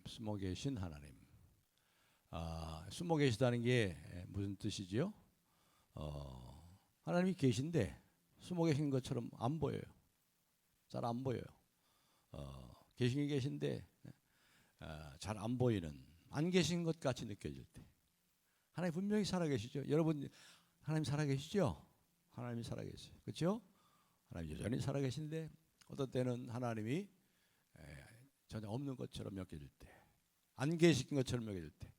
숨어 계신 하나님. 숨어 계시다는 게 무슨 뜻이지요? 하나님이 계신데 숨어 계신 것처럼 안 보여요. 잘 안 보여요. 계시긴 계신데 잘 안 보이는, 안 계신 것 같이 느껴질 때 하나님 분명히 살아계시죠. 여러분, 하나님 살아계시죠? 하나님이 살아계세요. 그렇죠? 하나님 여전히 살아계신데 어떤 때는 하나님이 전혀 없는 것처럼 여겨질 때, 안 계신 것처럼 여겨질 때,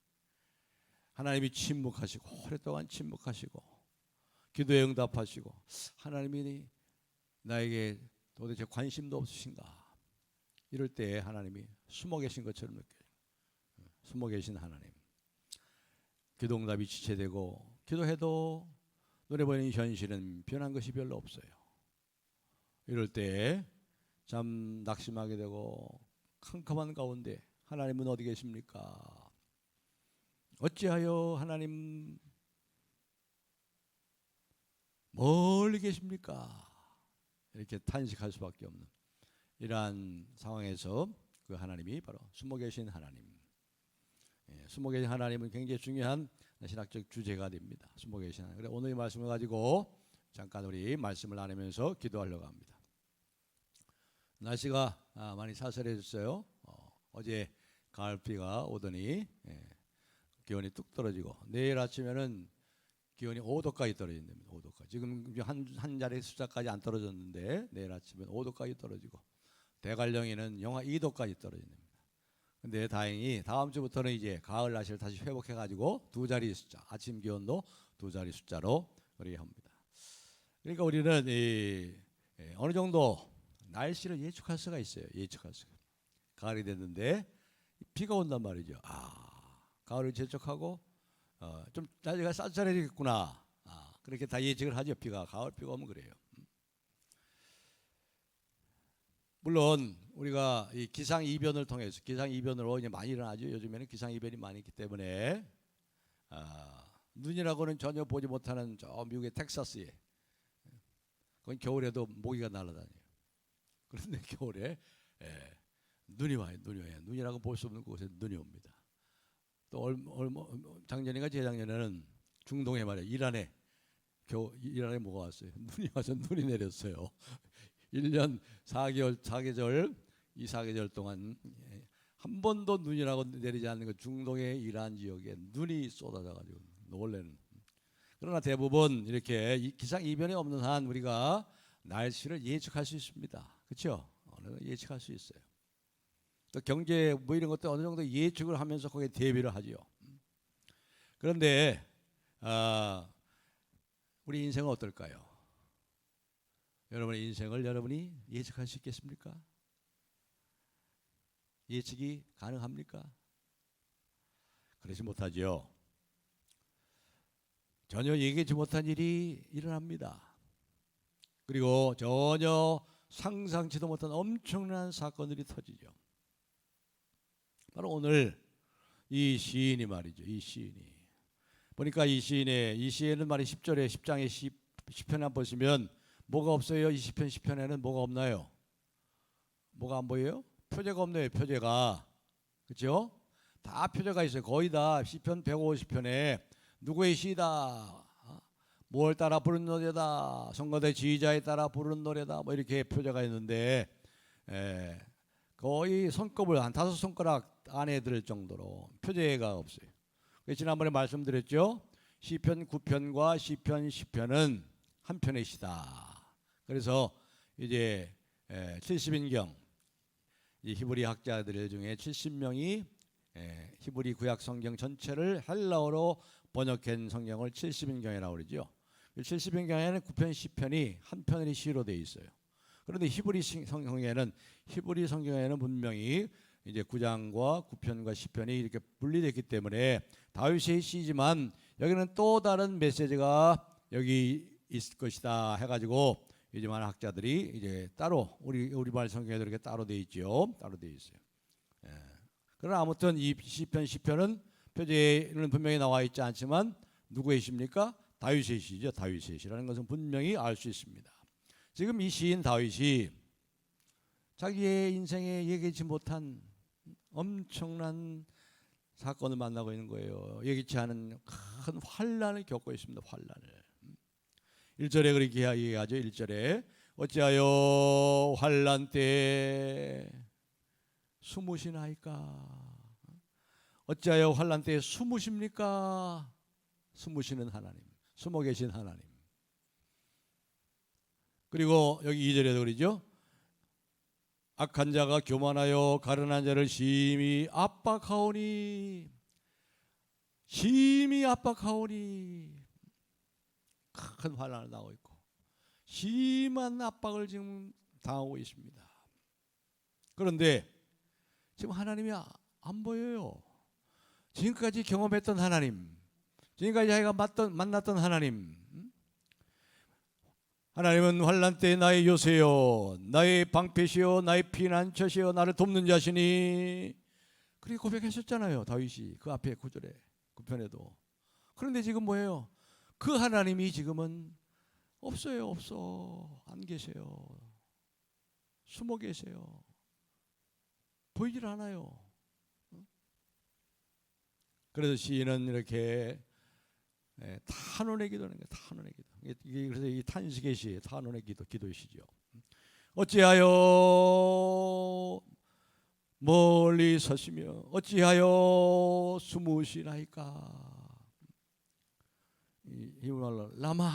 하나님이 침묵하시고 오랫동안 침묵하시고 기도에 응답하시고 하나님이 나에게 도대체 관심도 없으신가, 이럴 때 하나님이 숨어 계신 것처럼 느껴요. 숨어 계신 하나님. 기도 응답이 지체되고 기도해도 눈에 보이는 현실은 변한 것이 별로 없어요. 이럴 때 참 낙심하게 되고 캄캄한 가운데 하나님은 어디 계십니까? 어찌하여 하나님 멀리 계십니까? 이렇게 탄식할 수밖에 없는 이러한 상황에서 그 하나님이 바로 숨어 계신 하나님. 숨어 계신 하나님은 굉장히 중요한 신학적 주제가 됩니다. 숨어 계신 하나님. 그래, 오늘 이 말씀을 가지고 잠깐 우리 말씀을 나누면서 기도하려고 합니다. 날씨가 많이 살살해졌어요. 어제 가을비가 오더니 기온이 뚝 떨어지고 내일 아침에는 기온이 5도까지 떨어진답니다. 5도까지. 지금 한 자리 숫자까지 안 떨어졌는데 내일 아침엔 5도까지 떨어지고 대관령에는 영하 2도까지 떨어진답니다. 근데 다행히 다음 주부터는 이제 가을 날씨를 다시 회복해 가지고 두 자리 숫자, 아침 기온도 두 자리 숫자로 우리 합니다. 그러니까 우리는 어느 정도 날씨를 예측할 수가 있어요. 예측할 수가. 가을이 됐는데 비가 온단 말이죠. 가을을 예측하고 좀 날씨가 쌀쌀해지겠구나. 그렇게 다 예측을 하죠. 가을 비가 오면 그래요. 물론 우리가 이 기상 이변을 통해서, 기상 이변으로 이제 많이 일어나죠. 요즘에는 기상 이변이 많이 있기 때문에 눈이라고는 전혀 보지 못하는 저 미국의 텍사스에, 그건 겨울에도 모기가 날아다녀요. 그런데 겨울에 눈이 와요. 눈이라고 볼 수 없는 곳에 눈이 옵니다. 또 작년인가 재작년에는 중동에 말이에요. 이란에 뭐가 왔어요? 눈이 와서 눈이 내렸어요. 1년 4계절, 이 4계절 동안 한 번도 눈이라고 내리지 않는 그 중동의 이란 지역에 눈이 쏟아져가지고 놀래는. 그러나 대부분 이렇게 기상 이변이 없는 한 우리가 날씨를 예측할 수 있습니다. 그렇죠? 예측할 수 있어요. 또 경제 뭐 이런 것도 어느 정도 예측을 하면서 거기에 대비를 하지요. 그런데 우리 인생은 어떨까요? 여러분의 인생을 여러분이 예측할 수 있겠습니까? 예측이 가능합니까? 그러지 못하죠. 전혀 예기치 못한 일이 일어납니다. 그리고 전혀 상상치도 못한 엄청난 사건들이 터지죠. 바로 오늘 이 시인이 말이죠. 이 시인이 보니까 이 시에는 말이 10절에 10장에 시편에 한번 보시면 뭐가 없어요? 이 시편 10편에는 뭐가 없나요? 뭐가 안 보여요? 표제가 없네요. 표제가. 그렇죠? 다 표제가 있어요. 거의 다 시편 150편에 누구의 시다, 뭘 따라 부른 노래다, 성가대 지휘자에 따라 부른 노래다, 뭐 이렇게 표제가 있는데 거의 손꼽을 한 5손가락 안에 들 정도로 표제가 없어요. 지난번에 말씀드렸죠. 시편 9편과 시편 10편은 한 편의 시다. 그래서 이제 70인경 히브리 학자들 중에 70명이 히브리 구약 성경 전체를 헬라어로 번역한 성경을 70인경이라고 그러죠. 70인경에는 9편, 10편이 한 편의 시로 되어 있어요. 그런데 히브리 성경에는 분명히 이제 9장과 9편과 10편이 이렇게 분리됐기 때문에 다윗의 시지만 여기는 또 다른 메시지가 여기 있을 것이다 해가지고 요즘은 학자들이 이제 따로 우리말 성경에도 이렇게 따로 돼 있죠. 따로 돼 있어요. 그러나 아무튼 이 시편 10편은 표제는 분명히 나와 있지 않지만 누구의 시입니까? 다윗의 시죠. 다윗의 시라는 것은 분명히 알 수 있습니다. 지금 이 시인 다윗이 자기의 인생에 예기치 못한 엄청난 사건을 만나고 있는 거예요. 예기치 않은 큰 환란을 겪고 있습니다. 환란을. 1절에 그렇게 이야기하죠. 1절에 어찌하여 환란 때에 숨으시나이까. 어찌하여 환란 때에 숨으십니까? 숨으시는 하나님, 숨어 계신 하나님. 그리고 여기 2절에도 그러죠. 악한 자가 교만하여 가련한 자를 심히 압박하오니, 심히 압박하오니. 큰 환난을 당하고 있고 심한 압박을 지금 당하고 있습니다. 그런데 지금 하나님이 안 보여요. 지금까지 경험했던 하나님, 지금까지 자기가 만났던 하나님, 하나님은 환난 때 나의 요새요, 나의 방패시요, 나의 피난처시요, 나를 돕는 자시니. 그렇게 고백하셨잖아요, 다윗이 그 앞에 9절에 9편에도. 그런데 지금 뭐예요? 그 하나님이 지금은 없어요. 없어. 안 계세요. 숨어 계세요. 보이질 않아요. 그래서 시인은 이렇게 탄원의 기도는 거예요. 탄원의 기도. 이게 그래서 이 탄식의 시, 탄원의 기도시죠. 어찌하여 멀리 서시며 어찌하여 숨으시나이까. 이말로 라마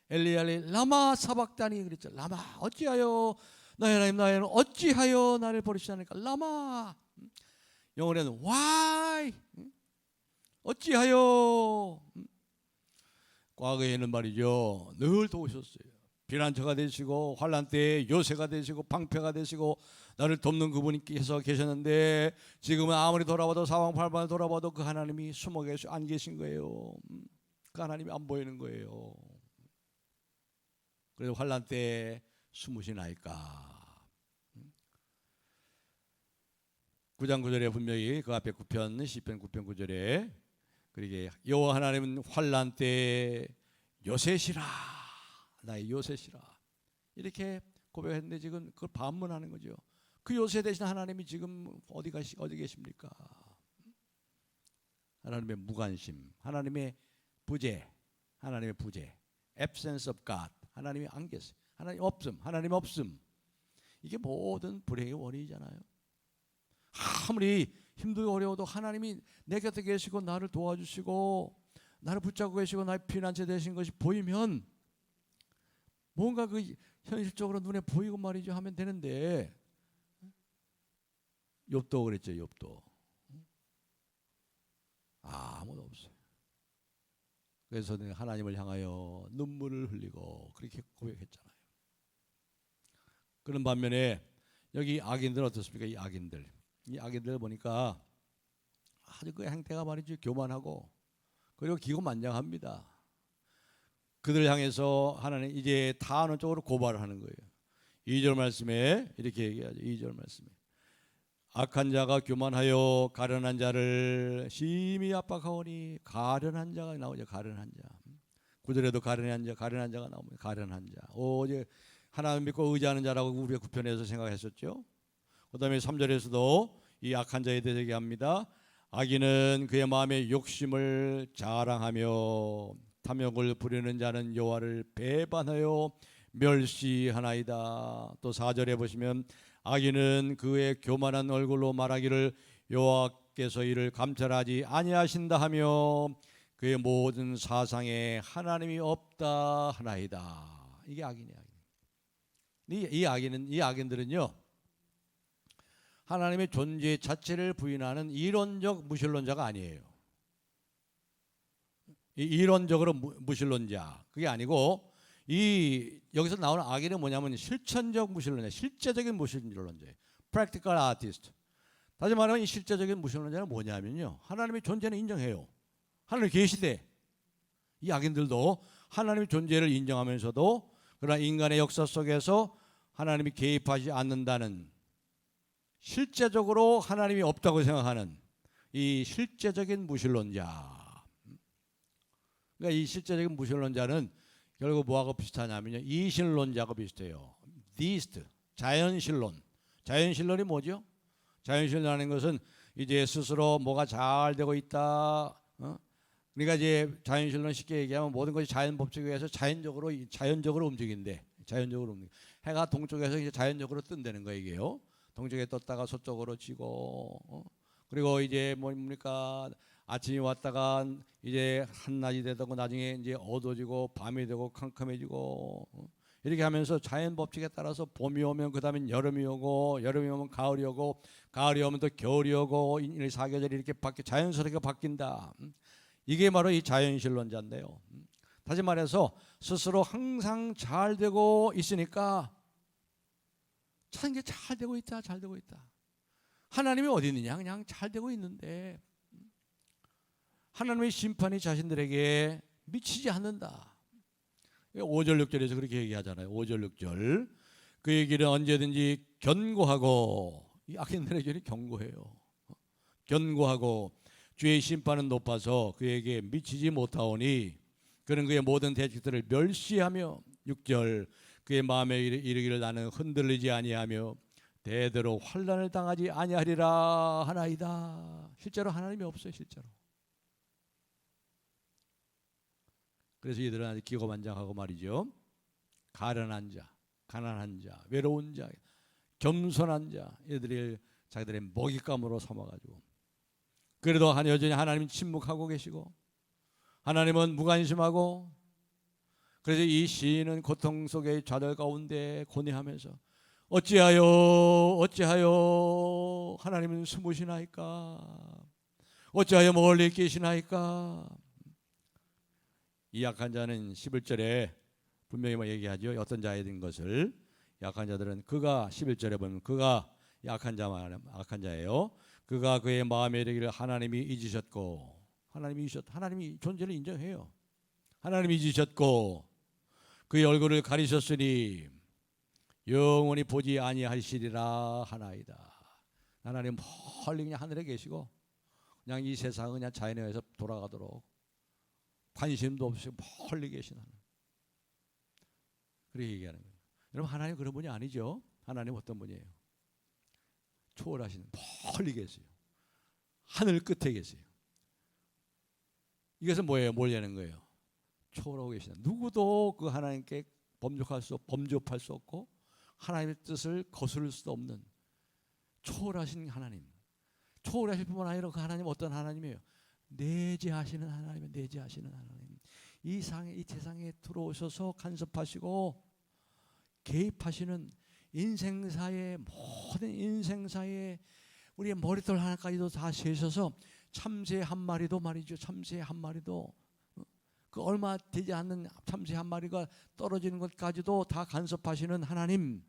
엘리엘리 라마 사박다니 그랬죠. 라마 어찌하여 나의 하나님 나의 하나님 어찌하여 나를 버리시나이까. 라마. 영어로는 why 어찌하여. 과거에는 말이죠, 늘 도우셨어요. 피난처가 되시고 환난 때에 요새가 되시고 방패가 되시고 나를 돕는 그분께서 계셨는데 지금은 아무리 돌아봐도 사방팔방을 돌아봐도 그 하나님이 숨어 안 계신 거예요. 그 하나님이 안 보이는 거예요. 그래서 환난 때에 숨으시나이까. 9장 9절에 분명히 그 앞에 9편 시편 9편 9절에 그러게 여호와 하나님은 환난 때에 요새시라, 나의 요새시라 이렇게 고백했는데 지금 그걸 반문하는 거죠. 그 요새 되신 하나님이 지금 어디 계십니까? 하나님의 무관심, 하나님의 부재, 하나님의 부재, absence of God, 하나님이 안 계세요. 하나님 없음. 이게 모든 불행의 원인이잖아요. 아무리 힘들고 어려워도 하나님이 내 곁에 계시고 나를 도와주시고 나를 붙잡고 계시고 나의 피난처 되신 것이 보이면 뭔가 그 현실적으로 눈에 보이고 말이죠 하면 되는데, 욥도 그랬죠. 욥도 아무도 없어요. 그래서 하나님을 향하여 눈물을 흘리고 그렇게 고백했잖아요. 그런 반면에 여기 악인들은 어떻습니까? 이 악인들 보니까 아주 그 행태가 말이죠, 교만하고 그리고 기고만장합니다. 그들 향해서 하나님 이제 타하는 쪽으로 고발을 하는 거예요. 2절 말씀에 이렇게 얘기하죠. 2절 말씀에 악한 자가 교만하여 가련한 자를 심히 압박하오니. 가련한 자가 나오죠. 가련한 자. 9절에도 가련한 자가 나옵니다. 가련한 자. 이제 하나님 믿고 의지하는 자라고 우리가 9편에서 생각했었죠. 그 다음에 3절에서도 이 악한 자에 대해 얘기합니다. 악인은 그의 마음의 욕심을 자랑하며 탐욕을 부리는 자는 여호와를 배반하여 멸시하나이다. 또 4절에 보시면 악인은 그의 교만한 얼굴로 말하기를 여호와께서 이를 감찰하지 아니하신다 하며 그의 모든 사상에 하나님이 없다 하나이다. 이게 악인이에요. 이 악인들은요, 하나님의 존재 자체를 부인하는 이론적 무신론자가 아니에요. 이론적으로 무신론자 그게 아니고, 여기서 나오는 악인은 뭐냐면 실천적 무신론자, 실제적인 무신론자예요. Practical artist. 다시 말하면 이 실제적인 무신론자는 뭐냐면요, 하나님의 존재는 인정해요. 하나님 계시대. 이 악인들도 하나님의 존재를 인정하면서도 그러나 인간의 역사 속에서 하나님이 개입하지 않는다는, 실제적으로 하나님이 없다고 생각하는 이 실제적인 무신론자. 그러니까 이 실제적인 무신론자는 결국 뭐하고 비슷하냐면요, 이신론자하고 비슷해요. 디스트, 자연신론. 자연신론이 뭐죠? 자연신론하는 것은 이제 스스로 뭐가 잘 되고 있다. 그러니까 이제 자연신론 쉽게 얘기하면 모든 것이 자연 법칙에 의해서 자연적으로 움직인대. 자연적으로 움직. 해가 동쪽에서 이제 자연적으로 뜬다는 거 이게요. 동쪽에 떴다가 서쪽으로 지고, 그리고 이제 뭡니까 아침이 왔다가 이제 한낮이 되고 나중에 이제 어두워지고 밤이 되고 캄캄해지고, 이렇게 하면서 자연 법칙에 따라서 봄이 오면 그 다음엔 여름이 오고, 여름이 오면 가을이 오고, 가을이 오면 또 겨울이 오고, 이 사계절이 이렇게 자연스럽게 바뀐다. 이게 바로 이 자연신론자인데요. 다시 말해서 스스로 항상 잘 되고 있으니까 참 이게 잘 되고 있다, 잘 되고 있다. 하나님이 어디 있느냐? 그냥 잘 되고 있는데 하나님의 심판이 자신들에게 미치지 않는다. 5절 6절에서 그렇게 얘기하잖아요. 5절 6절 그의 길은 언제든지 견고하고, 이 악인들의 길이 견고해요. 견고하고 주의 심판은 높아서 그에게 미치지 못하오니 그는 그의 모든 대적들을 멸시하며, 6절 그의 마음에 이르기를 나는 흔들리지 아니하며 대대로 환난을 당하지 아니하리라 하나이다. 실제로 하나님이 없어요. 실제로. 그래서 이들은 아주 기고만장하고 말이죠. 가련한 자, 가난한 자, 외로운 자, 겸손한 자, 이들이 자기들의 먹잇감으로 삼아가지고, 그래도 여전히 하나님은 침묵하고 계시고 하나님은 무관심하고, 그래서 이 시인은 고통 속의 좌절 가운데 고뇌하면서 어찌하여 하나님은 숨으시나이까, 어찌하여 멀리 계시나이까. 이 약한 자는 11절에 분명히 얘기하죠. 어떤 자인 것을. 약한 자들은 그가 11절에 보면 그가 약한 자예요. 그가 그의 마음에 이르기를 하나님이 잊으셨고, 하나님이 존재를 인정해요. 하나님이 잊으셨고 그의 얼굴을 가리셨으니 영원히 보지 아니하시리라 하나이다. 하나님 멀리 그냥 하늘에 계시고 그냥 이 세상은 그냥 자연에 의해서 돌아가도록 관심도 없이 멀리 계신 하나님. 그렇게 얘기하는 거예요. 여러분, 하나님 그런 분이 아니죠. 하나님 어떤 분이에요? 초월하시는, 멀리 계세요. 하늘 끝에 계세요. 이것은 뭐예요? 뭐냐는 거예요? 초월하고 계시다. 누구도 그 하나님께 범접할 수 없고 하나님의 뜻을 거스를 수도 없는 초월하신 하나님. 초월하실 뿐만 아니라 그 하나님 어떤 하나님이에요? 내재하시는 하나님이에요. 내재하시는 하나님. 이 세상에 들어오셔서 간섭하시고 개입하시는 인생사의 모든 인생사의 우리의 머리털 하나까지도 다 세셔서 참새 한 마리도 말이죠. 참새 한 마리도 그 얼마 되지 않는 참새 한 마리가 떨어지는 것까지도 다 간섭하시는 하나님,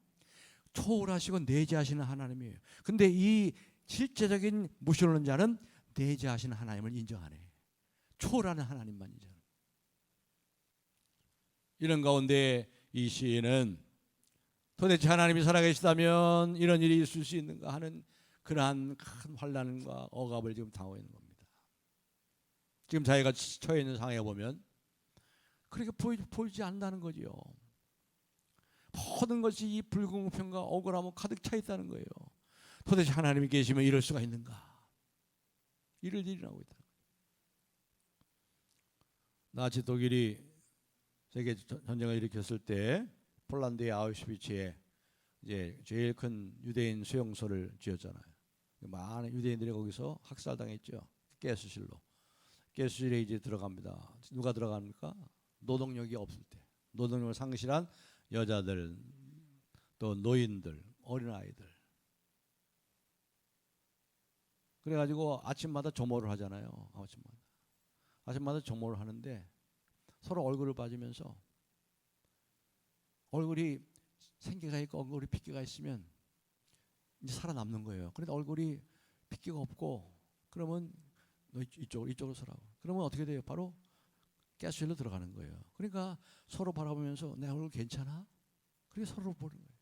초월하시고 내재하시는 하나님이에요. 근데 이 실제적인 무신론자는 내재하시는 하나님을 인정하네. 초월하는 하나님만 인정. 이런 가운데 이 시인은 도대체 하나님이 살아계시다면 이런 일이 있을 수 있는가 하는 그러한 큰 환난과 억압을 지금 당하고 있는 겁니다. 지금 자기가 처해 있는 상황에 보면 그렇게 보이지 않는다는 거지요. 모든 것이 이 불공평과 억울함으로 가득 차 있다는 거예요. 도대체 하나님이 계시면 이럴 수가 있는가? 이럴 일이 나오고 있다. 나치 독일이 세계 전쟁을 일으켰을 때 폴란드의 아우슈비츠에 이제 제일 큰 유대인 수용소를 지었잖아요. 많은 유대인들이 거기서 학살당했죠. 가스실에 이제 들어갑니다. 누가 들어갑니까? 노동력이 없을 때, 노동력을 상실한 여자들, 또 노인들, 어린아이들. 그래가지고 아침마다 조모를 하잖아요. 아침마다 조모를 하는데 서로 얼굴을 봐주면서, 얼굴이 생기가 있고 얼굴이 핏기가 있으면 이제 살아남는 거예요. 그런데 얼굴이 핏기가 없고 그러면 너 이쪽으로 서라고. 그러면 어떻게 돼요? 바로 가스실로 들어가는 거예요. 그러니까 서로 바라보면서 내 얼굴 괜찮아? 그렇게 서로 보는 거예요.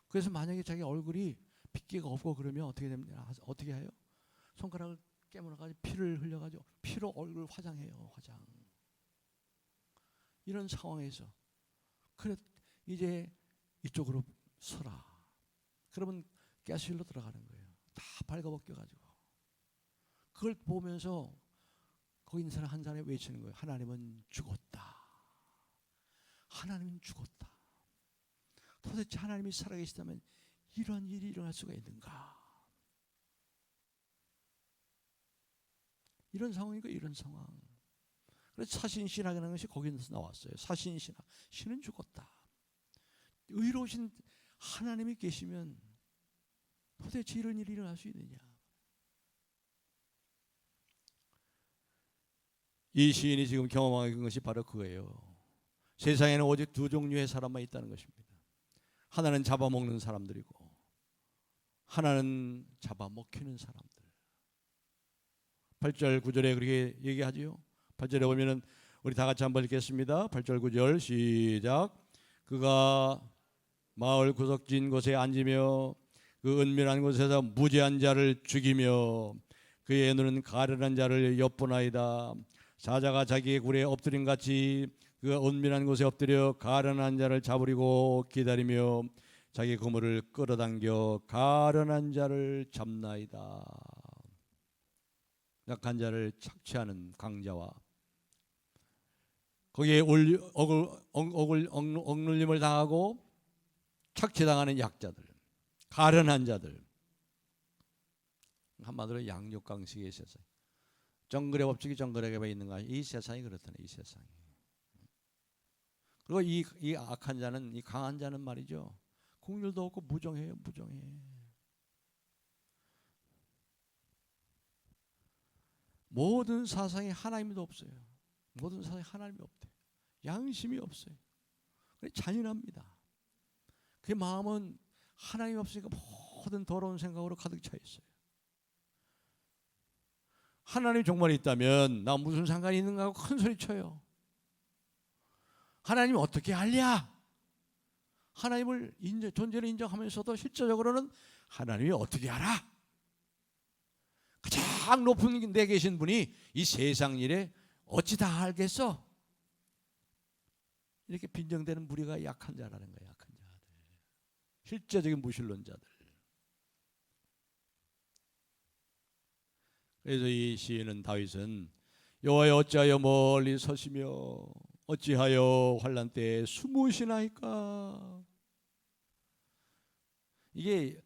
그래서 만약에 자기 얼굴이 핏기가 없고 그러면 어떻게 됩니까? 어떻게 해요? 손가락을 깨물어가지고 피를 흘려가지고 피로 얼굴 화장해요. 화장. 이런 상황에서 그래 이제 이쪽으로 서라. 그러면 가스실로 들어가는 거예요. 다 발가벗겨가지고 그걸 보면서 거기 있는 사람 한 사람이 외치는 거예요. 하나님은 죽었다. 하나님은 죽었다. 도대체 하나님이 살아계시다면 이런 일이 일어날 수가 있는가? 이런 상황이니까 이런 상황. 그래서 사신신학이라는 것이 거기서 나왔어요. 사신신학. 신은 죽었다. 의로우신 하나님이 계시면 도대체 이런 일이 일어날 수 있느냐? 이 시인이 지금 경험하는 것이 바로 그거예요. 세상에는 오직 두 종류의 사람만 있다는 것입니다. 하나는 잡아먹는 사람들이고 하나는 잡아먹히는 사람들. 8절 9절에 그렇게 얘기하지요. 8절에 보면은 우리 다 같이 한번 읽겠습니다. 8절 9절 시작. 그가 마을 구석진 곳에 앉으며 그 은밀한 곳에서 무죄한 자를 죽이며 그의 눈은 가련한 자를 엿보나이다. 사자가 자기의 굴에 엎드린 같이 그가 은밀한 곳에 엎드려 가련한 자를 잡으려고 기다리며 자기 그물을 끌어당겨 가련한 자를 잡나이다. 약한 자를 착취하는 강자와 거기에 억눌림을 당하고 착취당하는 약자들, 가련한 자들. 한마디로 양육강식의 세상. 정글의 법칙이 정글에게 있는가? 이 세상이 그렇다네. 이 세상이. 그리고 이 악한 자는, 이 강한 자는 말이죠, 긍휼도 없고 무정해요. 무정해. 모든 사상에 하나님도 없어요. 모든 사상에 하나님이 없대. 양심이 없어요. 잔인합니다. 그 마음은 하나님 없으니까 모든 더러운 생각으로 가득 차 있어요. 하나님 정말 있다면 나 무슨 상관이 있는가 하고 큰 소리 쳐요. 하나님 어떻게 알랴? 하나님을 존재를 인정하면서도 실제적으로는 하나님이 어떻게 알아? 가장 높은 데 계신 분이 이 세상 일에 어찌 다 알겠어? 이렇게 빈정되는 무리가 약한 자라는 거예요. 약한 자들. 실제적인 무신론자들. 그래서 이 시인은 다윗은 여호와여 어찌하여 멀리 서시며 어찌하여 환난 때에 숨으시나이까. 이게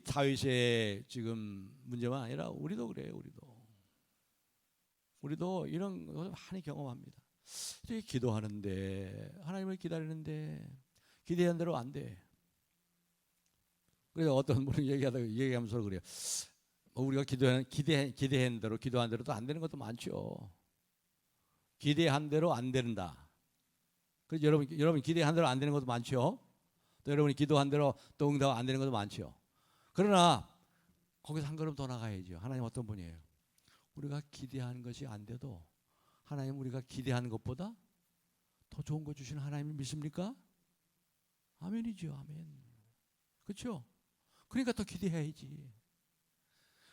다윗의 지금 문제만 아니라 우리도 그래요. 우리도 이런 것을 많이 경험합니다. 기도하는데 하나님을 기다리는데 기대한 대로 안 돼. 그래서 어떤 분이 얘기하면서 그래요. 우리가 기대한 대로 기도한 대로도 안 되는 것도 많죠. 기대한 대로 안 된다. 그래서 여러분 기대한 대로 안 되는 것도 많죠. 또 여러분이 기도한 대로 또 응답 안 되는 것도 많죠. 그러나 거기서 한 걸음 더 나가야죠. 하나님 어떤 분이에요? 우리가 기대하는 것이 안 돼도 하나님 우리가 기대하는 것보다 더 좋은 거 주시는 하나님을 믿습니까? 아멘이죠. 아멘. 그렇죠? 그러니까 더 기대해야지.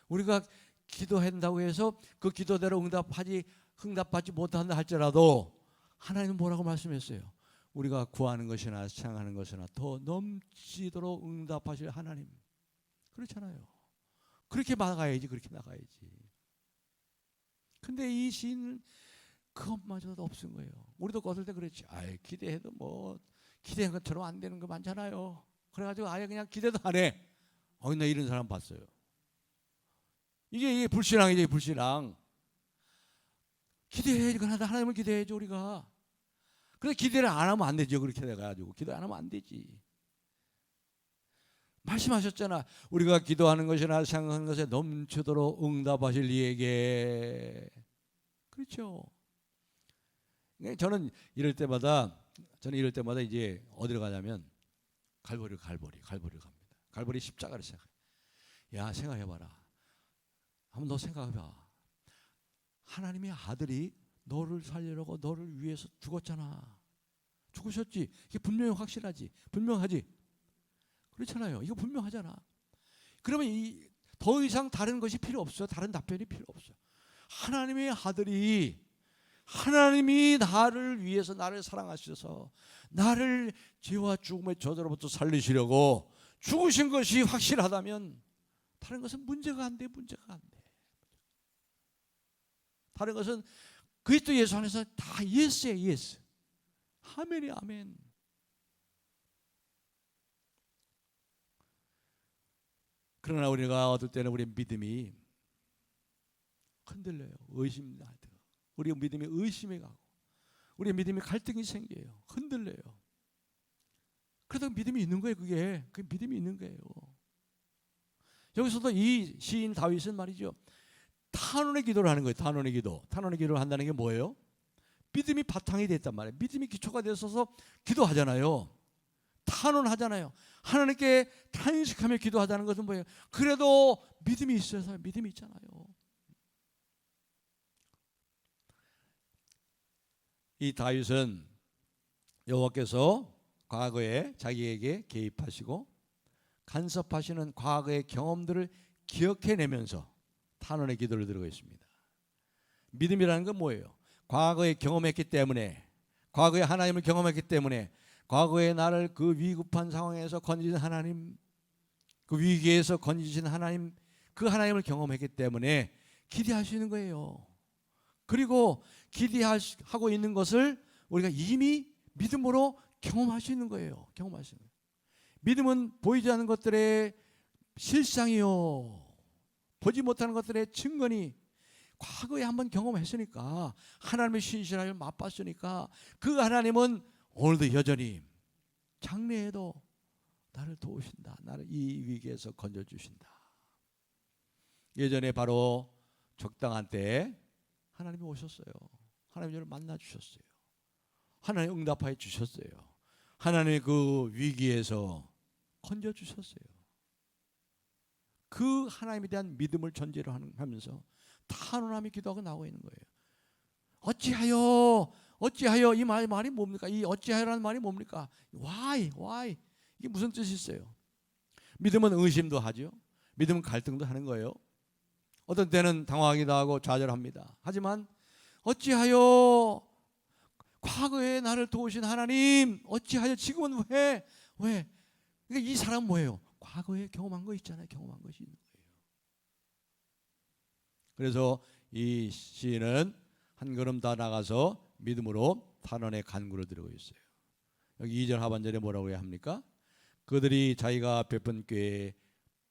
우리가 기도한다고 해서 그 기도대로 응답받지 못한다 할지라도 하나님은 뭐라고 말씀했어요? 우리가 구하는 것이나 생각하는 것이나 더 넘치도록 응답하실 하나님. 그렇잖아요. 그렇게 나가야지. 근데 이 시인은 그것마저도 없은 거예요. 우리도 거들 때 그랬지. 기대해도 뭐 기대한 것처럼 안 되는 거 많잖아요. 그래가지고 아예 그냥 기대도 안 해. 나 이런 사람 봤어요. 이게 불신앙이죠. 불신앙. 기대해야지. 그러나 하나님을 기대해야죠. 우리가. 그래서 기대를 안 하면 안 되죠. 그렇게 돼가지고 기도 안 하면 안 되지. 말씀하셨잖아. 우리가 기도하는 것이나 생각하는 것에 넘치도록 응답하실 이에게. 그렇죠. 저는 이럴 때마다 이제 어디로 가냐면 갈보리로 갑니다. 갈보리 십자가를 생각해. 야, 생각해봐라. 한번 너 생각해봐. 하나님의 아들이 너를 살리려고 너를 위해서 죽었잖아. 죽으셨지. 이게 분명히 확실하지. 분명하지. 그렇잖아요. 이거 분명하잖아. 그러면 더 이상 다른 것이 필요 없어. 다른 답변이 필요 없어. 하나님의 아들이 하나님이 나를 위해서 나를 사랑하셔서 나를 죄와 죽음의 저주로부터 살리시려고 죽으신 것이 확실하다면 다른 것은 문제가 안 돼. 문제가 안 돼. 다른 것은 그리스도 예수 안에서 다 예스예요. 예스. 아멘이 아멘. 그러나 우리가 어떨 때는 우리의 믿음이 흔들려요. 의심이 나요. 우리의 믿음이 의심에 가고 우리의 믿음이 갈등이 생겨요. 흔들려요. 그래도 믿음이 있는 거예요. 그게 믿음이 있는 거예요. 여기서도 이 시인 다윗은 말이죠, 탄원의 기도를 하는 거예요. 탄원의 기도. 탄원의 기도를 한다는 게 뭐예요? 믿음이 바탕이 됐단 말이에요. 믿음이 기초가 되어서 기도하잖아요. 탄원하잖아요. 하나님께 탄식하며 기도하자는 것은 뭐예요? 그래도 믿음이 있어서 믿음이 있잖아요. 이 다윗은 여호와께서 과거에 자기에게 개입하시고 간섭하시는 과거의 경험들을 기억해내면서 탄원의 기도를 드리고 있습니다. 믿음이라는 건 뭐예요? 과거에 경험했기 때문에, 과거에 하나님을 경험했기 때문에, 과거에 나를 그 위급한 상황에서 건지신 하나님, 그 위기에서 건지신 하나님, 그 하나님을 경험했기 때문에 기대하시는 거예요. 그리고 기대하고 있는 것을 우리가 이미 믿음으로 경험하시는 거예요. 경험하시는 거예요. 믿음은 보이지 않는 것들의 실상이요, 보지 못하는 것들의 증거니, 과거에 한번 경험했으니까, 하나님의 신실함을 맛봤으니까 그 하나님은 오늘도 여전히 장래에도 나를 도우신다. 나를 이 위기에서 건져주신다. 예전에 바로 적당한 때에 하나님이 오셨어요. 하나님이 저를 만나주셨어요. 하나님 응답하여 주셨어요. 하나님의 그 위기에서 건져주셨어요. 그 하나님에 대한 믿음을 전제로 하면서 탄원함이 기도하고 나오고 있는 거예요. 어찌하여 이 말이 뭡니까? 이 어찌하여라는 말이 뭡니까? Why? 이게 무슨 뜻이 있어요? 믿음은 의심도 하죠. 믿음은 갈등도 하는 거예요. 어떤 때는 당황하기도 하고 좌절합니다. 하지만 어찌하여 과거에 나를 도우신 하나님, 어찌하여 지금은 왜? 그러니까 이 사람은 뭐예요? 과거에 경험한 거 있잖아요. 경험한 것이 있는 거예요. 그래서 이 시인은 한 걸음 더 나가서 믿음으로 탄원의 간구를 드리고 있어요. 여기 2절 하반절에 뭐라고 해야 합니까? 그들이 자기가 베푼 꾀에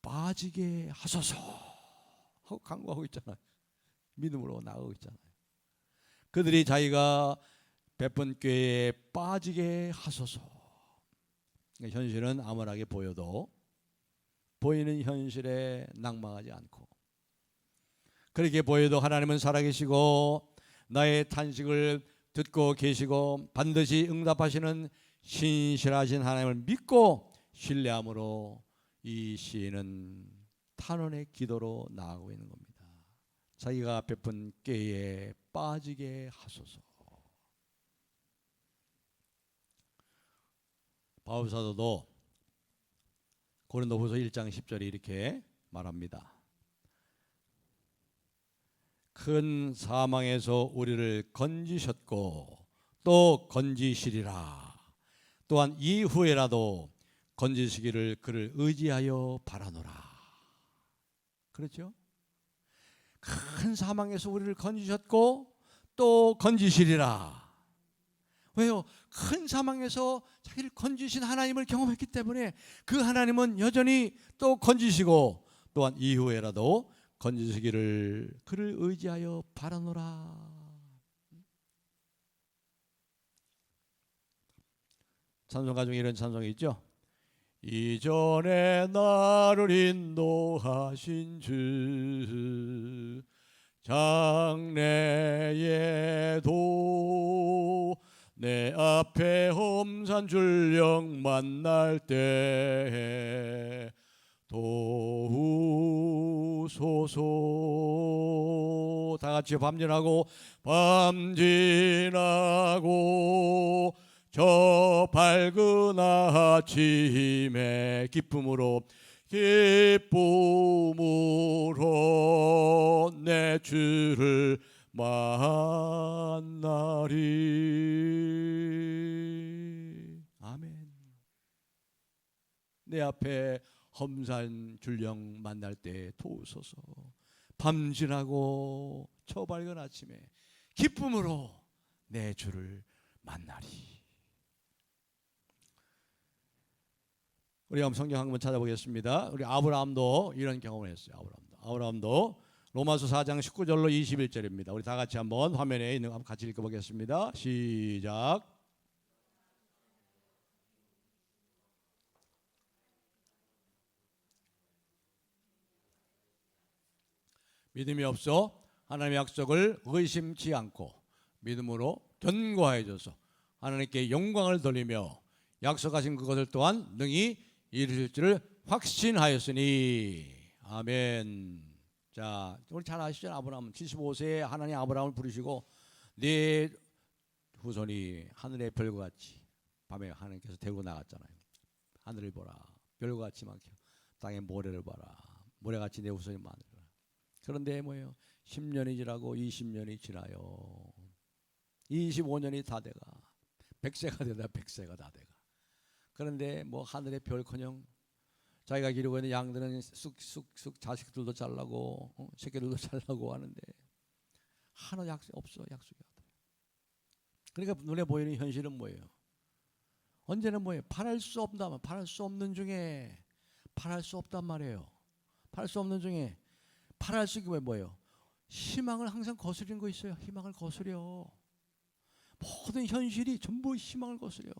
빠지게 하소서 하고 간구하고 있잖아요. 믿음으로 나가고 있잖아요. 그들이 자기가 베푼 꾀에 빠지게 하소서. 현실은 암울하게 보여도 보이는 현실에 낭망하지 않고, 그렇게 보여도 하나님은 살아계시고 나의 탄식을 듣고 계시고 반드시 응답하시는 신실하신 하나님을 믿고 신뢰함으로 이 시인은 탄원의 기도로 나아가고 있는 겁니다. 자기가 베푼 꾀에 빠지게 하소서. 바울 사도도 고린도후서 1장 10절에 이렇게 말합니다. 큰 사망에서 우리를 건지셨고 또 건지시리라. 또한 이후에라도 건지시기를 그를 의지하여 바라노라. 그렇죠? 큰 사망에서 우리를 건지셨고 또 건지시리라. 왜요? 큰 사망에서 자기를 건지신 하나님을 경험했기 때문에 그 하나님은 여전히 또 건지시고 또한 이후에라도 건지시기를 그를 의지하여 바라노라. 찬송가 중에 이런 찬송이 있죠. 이전에 나를 인도하신 주 장래에도 내 앞에 험산 줄령 만날 때 도우소서. 다 같이 밤진하고 저 밝은 아침에 기쁨으로 내 주를 만나리. 아멘. 내 앞에 험산 줄령 만날 때 도우소서. 밤 지나고 초밝은 아침에 기쁨으로 내 주를 만나리. 우리 한번 성경 한번 찾아보겠습니다. 우리 아브라함도 이런 경험을 했어요. 아브라함도 로마서 4장 19절로 21절입니다. 우리 다 같이 한번 화면에 있는 거 한번 같이 읽어보겠습니다. 시작. 믿음이 없어 하나님의 약속을 의심치 않고 믿음으로 견고해져서 하나님께 영광을 돌리며 약속하신 그것을 또한 능히 이루실 줄을 확신하였으니. 아멘. 자, 우리 잘 아시죠? 아브라함 75세에 하나님 아브라함을 부르시고 네 후손이 하늘의 별과 같이, 밤에 하나님께서 데리고 나갔잖아요. 하늘을 보라, 별과 같이 많게 땅의 모래를 봐라, 모래같이 내 후손이 많으라. 그런데 뭐예요? 10년이 지나고 20년이 지나요. 25년이 다 돼가 100세가 되다 100세가 다 돼가. 그런데 뭐 하늘의 별커녕 자기가 기르고 있는 양들은 쑥쑥쑥 자식들도 잘나고 새끼들도 잘나고 하는데 하나 약속 없어. 약속이 없어. 그러니까 눈에 보이는 현실은 뭐예요? 언제는 뭐예요? 바랄 수 없다. 바랄 수 없는 중에 바랄 수 없단 말이에요. 바랄 수 없는 중에 바랄 수 있는 게 뭐예요? 희망을 항상 거스리는 거 있어요. 희망을 거스려. 모든 현실이 전부 희망을 거스려.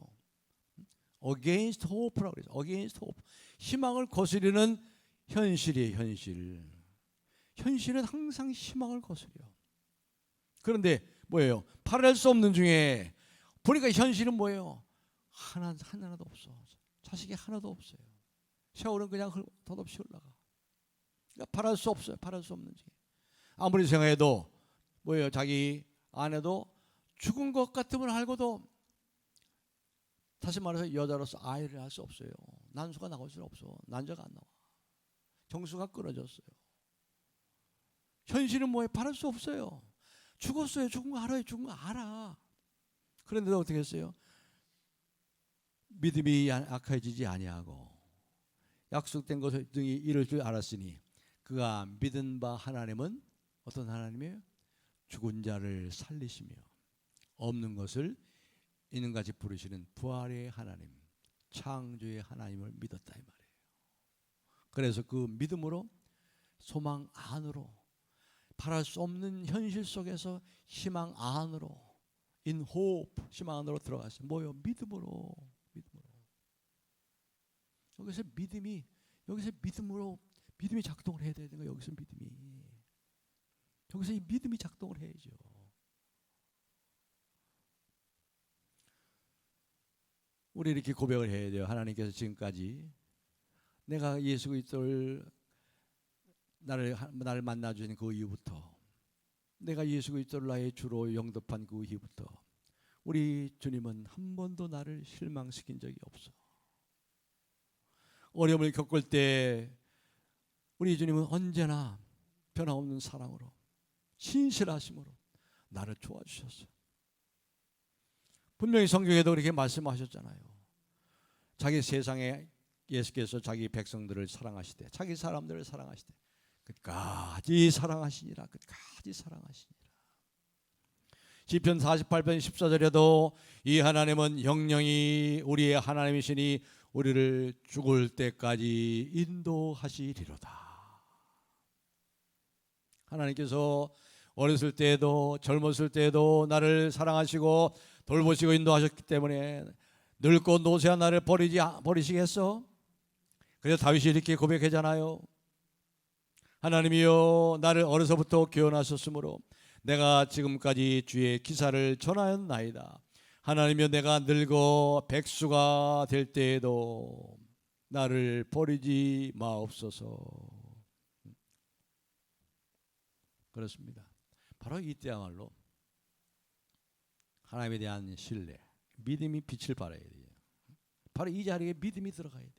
Against hope라고 그래서 Against hope. 희망을 거스리는 현실이에요. 현실은 항상 희망을 거스려. 그런데 뭐예요? 바랄 수 없는 중에 보니까 현실은 뭐예요? 하나도 없어. 자식이 하나도 없어요. 세월은 그냥 덧없이 흘러가. 그러니까 바랄 수 없어요. 바랄 수 없는 중에. 아무리 생각해도 뭐예요? 자기 아내도 죽은 것 같으면 알고도 다시 말해서 여자로서 아이를 할 수 없어요. 난수가 나올 수 없어. 난자가 안 나와. 정수가 끊어졌어요. 현실은 뭐예요? 바랄 수 없어요. 죽었어요. 죽은 거 알아요. 죽은 거 알아. 그런데도 어떻게 했어요? 믿음이 약해지지 아니하고 약속된 것을 등이 이룰 줄 알았으니 그가 믿은 바 하나님은 어떤 하나님이에요? 죽은 자를 살리시며 없는 것을 있는 같이 부르시는 부활의 하나님, 창조의 하나님을 믿었다 이 말이에요. 그래서 그 믿음으로 소망 안으로 바랄 수 없는 현실 속에서 희망 안으로 in hope 희망 안으로 들어갔어요. 뭐요? 믿음으로. 여기서 믿음으로 믿음이 작동을 해야 되는 거예요. 여기서 이 믿음이 작동을 해야죠. 우리 이렇게 고백을 해야 돼요. 하나님께서 지금까지 내가 예수 그리스도를 나를 만나 주신 그 이후부터, 내가 예수 그리스도를 나의 주로 영접한 그 이후부터 우리 주님은 한 번도 나를 실망시킨 적이 없어. 어려움을 겪을 때 우리 주님은 언제나 변함없는 사랑으로 신실하심으로 나를 도와주셨어요. 분명히 성경에도 그렇게 말씀하셨잖아요. 자기 세상에 예수께서 자기 백성들을 사랑하시되 자기 사람들을 사랑하시되 끝까지 사랑하시니라. 시편 48편 14절에도 이 하나님은 영영이 우리의 하나님이시니 우리를 죽을 때까지 인도하시리로다. 하나님께서 어렸을 때에도 젊었을 때에도 나를 사랑하시고 돌보시고 인도하셨기 때문에 늙고 노쇠한 나를 버리시겠어? 그래서 다윗이 이렇게 고백하잖아요. 하나님이여 나를 어려서부터 교훈하셨으므로 내가 지금까지 주의 기사를 전하였나이다. 하나님이여 내가 늙어 백수가 될 때에도 나를 버리지 마옵소서. 그렇습니다. 바로 이때야말로 하나님에 대한 신뢰, 믿음이 빛을 발해야 돼요. 바로 이 자리에 믿음이 들어가야 돼요.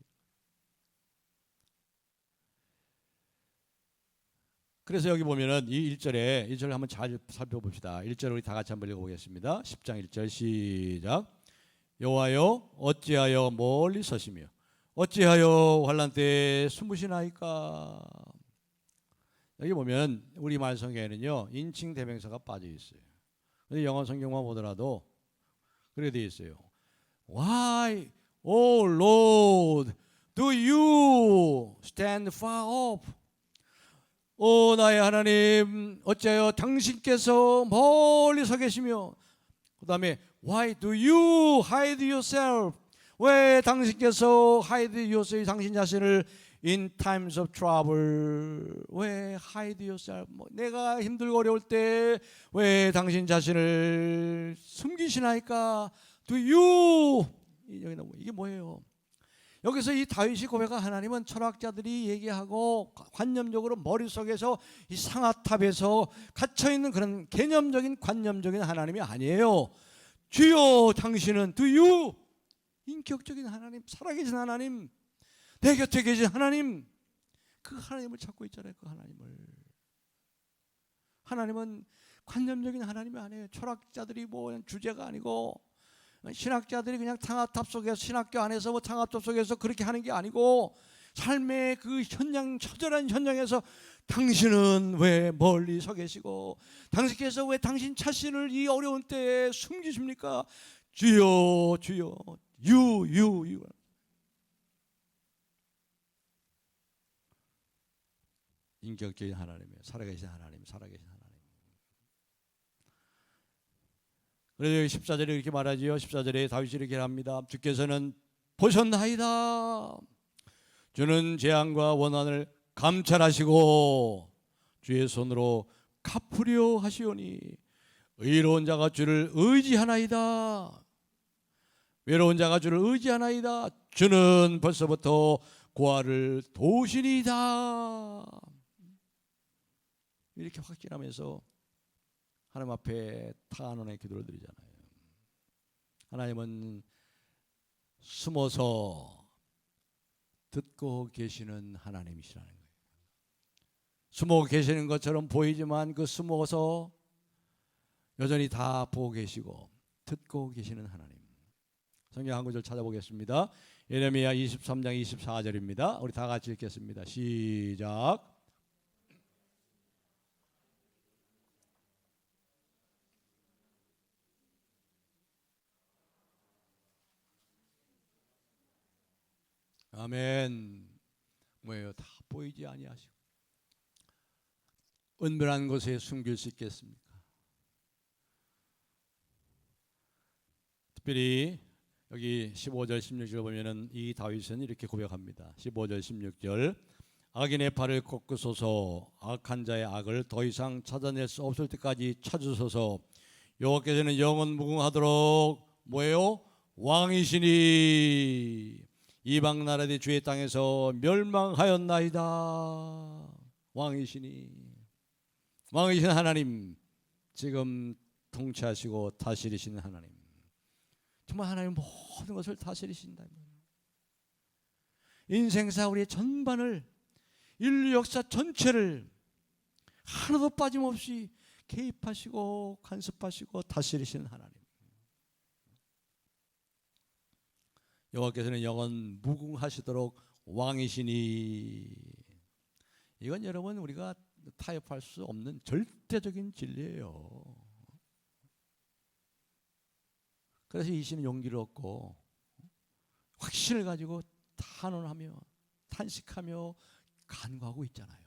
그래서 여기 보면은 이 1절을 한번 잘 살펴봅시다. 1절 우리 다 같이 한번 읽어보겠습니다. 10장 1절 시작. 여호와여 어찌하여 멀리 서시며 어찌하여 환난 때에 숨으시나이까. 여기 보면 우리말 성경에는요 인칭 대명사가 빠져 있어요. 근데 영어 성경만 보더라도 그렇게 되어 있어요. Why, O Lord, do you stand far off? 오 나의 하나님, 어찌하여 당신께서 멀리 서 계시며, 그 다음에 Why do you hide yourself? 왜 당신께서 hide yourself, 당신 자신을 in times of trouble, 왜 hide yourself? 내가 힘들고 어려울 때 왜 당신 자신을 숨기시나이까? Do you, 이게 뭐예요? 여기서 이 다윗이 고백한 하나님은 철학자들이 얘기하고 관념적으로 머릿속에서 이 상아탑에서 갇혀있는 그런 개념적인 관념적인 하나님이 아니에요. 주여 당신은 Do you, 인격적인 하나님, 살아계신 하나님, 내 곁에 계신 하나님, 그 하나님을 찾고 있잖아요. 그 하나님은 관념적인 하나님이 아니에요. 철학자들이 뭐 주제가 아니고, 신학자들이 그냥 상아탑 속에서, 신학교 안에서 뭐 상아탑 속에서 그렇게 하는 게 아니고, 삶의 그 현장, 처절한 현장에서 당신은 왜 멀리 서 계시고, 당신께서 왜 당신 자신을 이 어려운 때에 숨기십니까? 주여, 주여, you. 인격적인 하나님이에요. 살아계신 하나님. 그래서 14절에 이렇게 말하지요. 14절에 다윗이 이렇게 합니다. 주께서는 보셨나이다. 주는 재앙과 원한을 감찰하시고 주의 손으로 갚으려 하시오니 의로운 자가 주를 의지하나이다. 외로운 자가 주를 의지하나이다. 주는 벌써부터 고아를 도우시니이다. 이렇게 확신하면서 하나님 앞에 탄원의 기도를 드리잖아요. 하나님은 숨어서 듣고 계시는 하나님이시라는 거예요. 숨어 계시는 것처럼 보이지만 그 숨어서 여전히 다 보고 계시고 듣고 계시는 하나님. 성경 한 구절 찾아보겠습니다. 예레미야 23장 24절입니다. 우리 다 같이 읽겠습니다. 시작. 아멘. 뭐예요? 다 보이지 아니하시고 은밀한 곳에 숨길 수 있겠습니까? 특별히 여기 15절 16절 보면은 이 다윗은 이렇게 고백합니다. 15절 16절 악인의 팔을 꺾으소서, 악한 자의 악을 더 이상 찾아낼 수 없을 때까지 찾으소서. 여호와께서는 영원 무궁하도록 뭐예요? 왕이시니 이방 나라들이 주의 땅에서 멸망하였나이다. 왕이신 하나님, 지금 통치하시고 다스리시는 하나님, 정말 하나님 모든 것을 다스리신다. 인생사 우리의 전반을, 인류 역사 전체를 하나도 빠짐없이 개입하시고 간섭하시고 다스리시는 하나님. 여호와께서는 영원 무궁하시도록 왕이시니. 이건 여러분 우리가 타협할 수 없는 절대적인 진리예요. 그래서 이 시는 용기를 얻고 확신을 가지고 탄원하며 탄식하며 간구하고 있잖아요.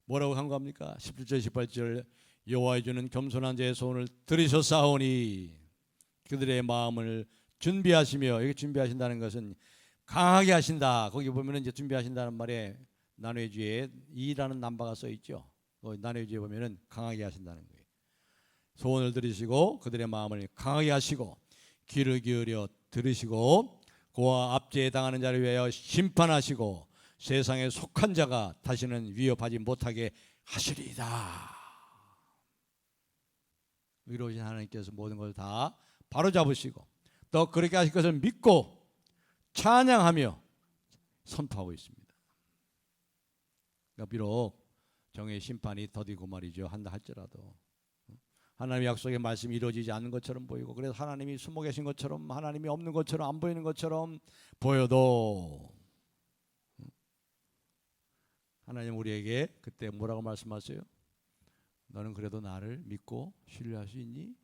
뭐라고 간구합니까? 17절 18절 여호와의 주는 겸손한 자의 소원을 들으셨사오니 그들의 마음을 준비하시며, 여기 준비하신다는 것은 강하게 하신다. 거기 보면은 이제 준비하신다는 말에 난회주에 이라는 남바가 써 있죠. 난회주에 보면은 강하게 하신다는 거예요. 소원을 들으시고 그들의 마음을 강하게 하시고 귀를 기울여 들으시고 고아 압제에 당하는 자를 위하여 심판하시고 세상에 속한 자가 다시는 위협하지 못하게 하시리이다. 의로우신 하나님께서 모든 걸 다 바로잡으시고 또 그렇게 하실 것을 믿고 찬양하며 선포하고 있습니다. 그러니까 비록 정의 심판이 더디고 말이죠 한다 할지라도 하나님의 약속의 말씀이 이루어지지 않는 것처럼 보이고, 그래서 하나님이 숨어 계신 것처럼, 하나님이 없는 것처럼, 안 보이는 것처럼 보여도 하나님 우리에게 그때 뭐라고 말씀하세요? 너는 그래도 나를 믿고 신뢰할 수 있니?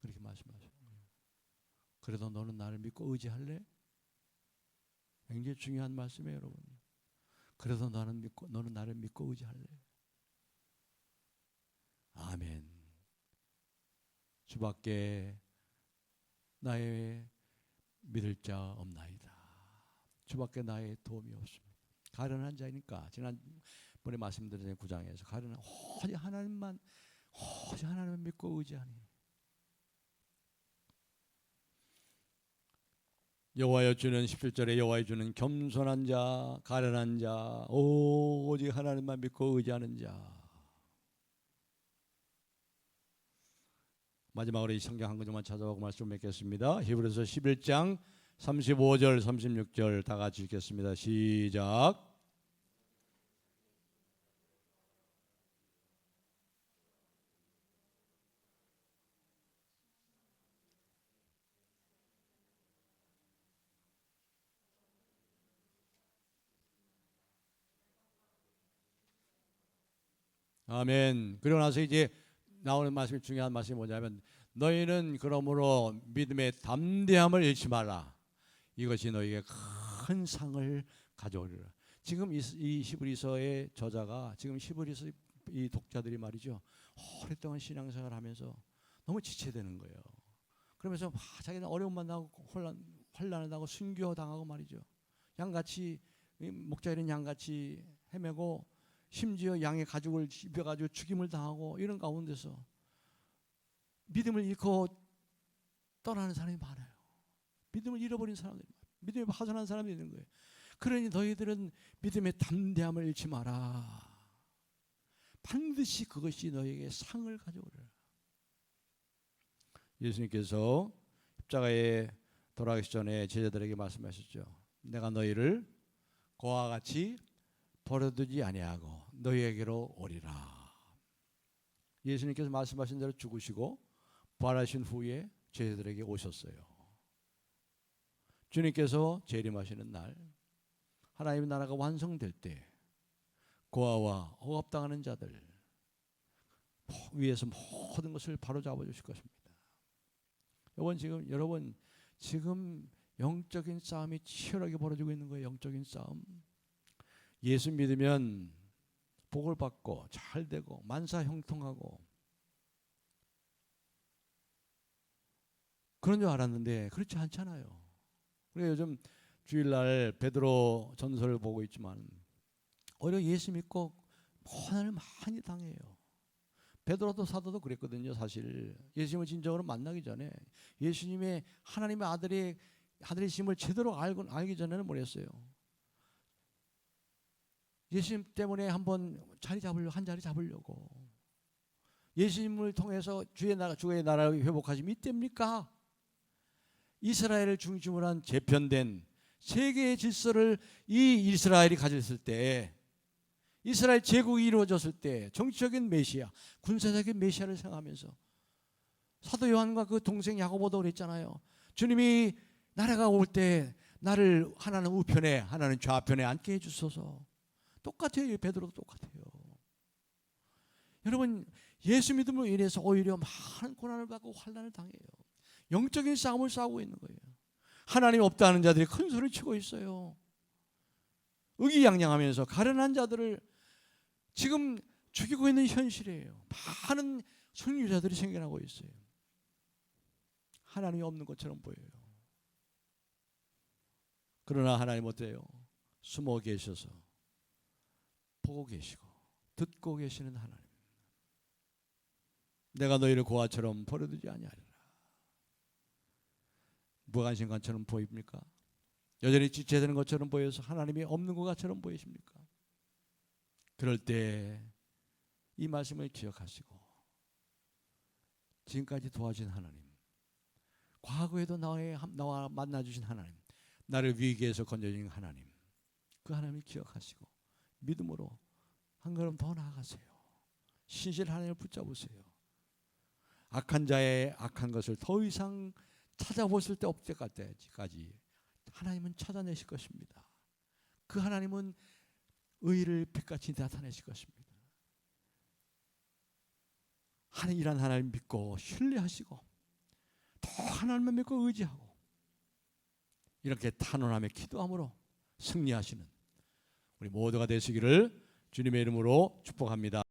그렇게 말씀하세요. 그래도 너는 나를 믿고 의지할래? 굉장히 중요한 말씀이에요, 여러분. 그래서 너는 나를 믿고 의지할래? 아멘. 주밖에 나의 믿을 자 없나이다. 주밖에 나의 도움이 없습니다. 가련한 자니까 지난번에 말씀드린 9장에서 가련한 오직 하나님만 믿고 의지하니 여호와여 주는 17절에 여호와여 주는 겸손한 자, 가련한 자, 오직 하나님만 믿고 의지하는 자. 마지막으로 이 성경 한 구절만 찾아보고 말씀 맺겠습니다. 히브리서 11장 35절 36절 다 같이 읽겠습니다. 시작. 아멘. 그러고 나서 이제 나오는 말씀이 중요한 말씀이 뭐냐면 너희는 그러므로 믿음의 담대함을 잃지 말라. 이것이 너희에게 큰 상을 가져오리라. 지금 이 히브리서의 저자가 지금 히브리서 이 독자들이 말이죠. 오랫동안 신앙생활을 하면서 너무 지체되는 거예요. 그러면서 자기는 어려움 만나고 환난을 당하고 순교당하고 말이죠. 양같이 목자 잃은 양같이 헤매고 심지어 양의 가죽을 입혀가지고 죽임을 당하고 이런 가운데서 믿음을 잃고 떠나는 사람이 많아요. 믿음을 잃어버린 사람들이 많아요. 믿음이 파산한 사람들이 있는 거예요. 그러니 너희들은 믿음의 담대함을 잃지 마라. 반드시 그것이 너희에게 상을 가져오리라. 예수님께서 십자가에 돌아가시기 전에 제자들에게 말씀하셨죠. 내가 너희를 고와 같이 버려두지 아니하고 너희에게로 오리라. 예수님께서 말씀하신 대로 죽으시고 부활하신 후에 제자들에게 오셨어요. 주님께서 재림하시는 날 하나님의 나라가 완성될 때 고아와 억압당하는 자들 위에서 모든 것을 바로잡아 주실 것입니다. 여러분 지금 영적인 싸움이 치열하게 벌어지고 있는 거예요. 영적인 싸움. 예수 믿으면 복을 받고 잘 되고 만사 형통하고 그런 줄 알았는데 그렇지 않잖아요. 그래서 요즘 주일날 베드로 전설을 보고 있지만 오히려 예수 믿고 고난을 많이 당해요. 베드로도 사도도 그랬거든요. 사실 예수님을 진정으로 만나기 전에 예수님의 하나님의 아들이심을 제대로 알기 전에는 뭐랬어요? 예수님 때문에 한 자리 잡으려고 예수님을 통해서 주의 나라를 회복하심이 이때입니까? 이스라엘을 중심으로 한 재편된 세계의 질서를 이 이스라엘이 가졌을 때, 이스라엘 제국이 이루어졌을 때 정치적인 메시아, 군사적인 메시아를 생각하면서 사도 요한과 그 동생 야고보도 그랬잖아요. 주님이 나라가 올 때 나를 하나는 우편에 하나는 좌편에 앉게 해주소서. 똑같아요. 베드로도 똑같아요. 여러분 예수 믿음으로 인해서 오히려 많은 고난을 받고 환난을 당해요. 영적인 싸움을 싸우고 있는 거예요. 하나님 없다는 자들이 큰 소리를 치고 있어요. 의기양양하면서 가련한 자들을 지금 죽이고 있는 현실이에요. 많은 순교자들이 생겨나고 있어요. 하나님이 없는 것처럼 보여요. 그러나 하나님 어때요? 숨어 계셔서 보고 계시고 듣고 계시는 하나님. 내가 너희를 고아처럼 버려두지 아니하리라. 무관심관처럼 보입니까? 여전히 지체되는 것처럼 보여서 하나님이 없는 것처럼 보이십니까? 그럴 때 이 말씀을 기억하시고 지금까지 도와준 하나님, 과거에도 나와 만나주신 하나님, 나를 위기에서 건져주신 하나님, 그 하나님을 기억하시고 믿음으로 한 걸음 더 나아가세요. 신실 하나님을 붙잡으세요. 악한 자의 악한 것을 더 이상 찾아보실 때 없을 때까지 하나님은 찾아내실 것입니다. 그 하나님은 의를 빛같이 나타내실 것입니다. 이란 하나님 믿고 신뢰하시고 더 하나님만 믿고 의지하고 이렇게 탄원하며 기도함으로 승리하시는 우리 모두가 되시기를 주님의 이름으로 축복합니다.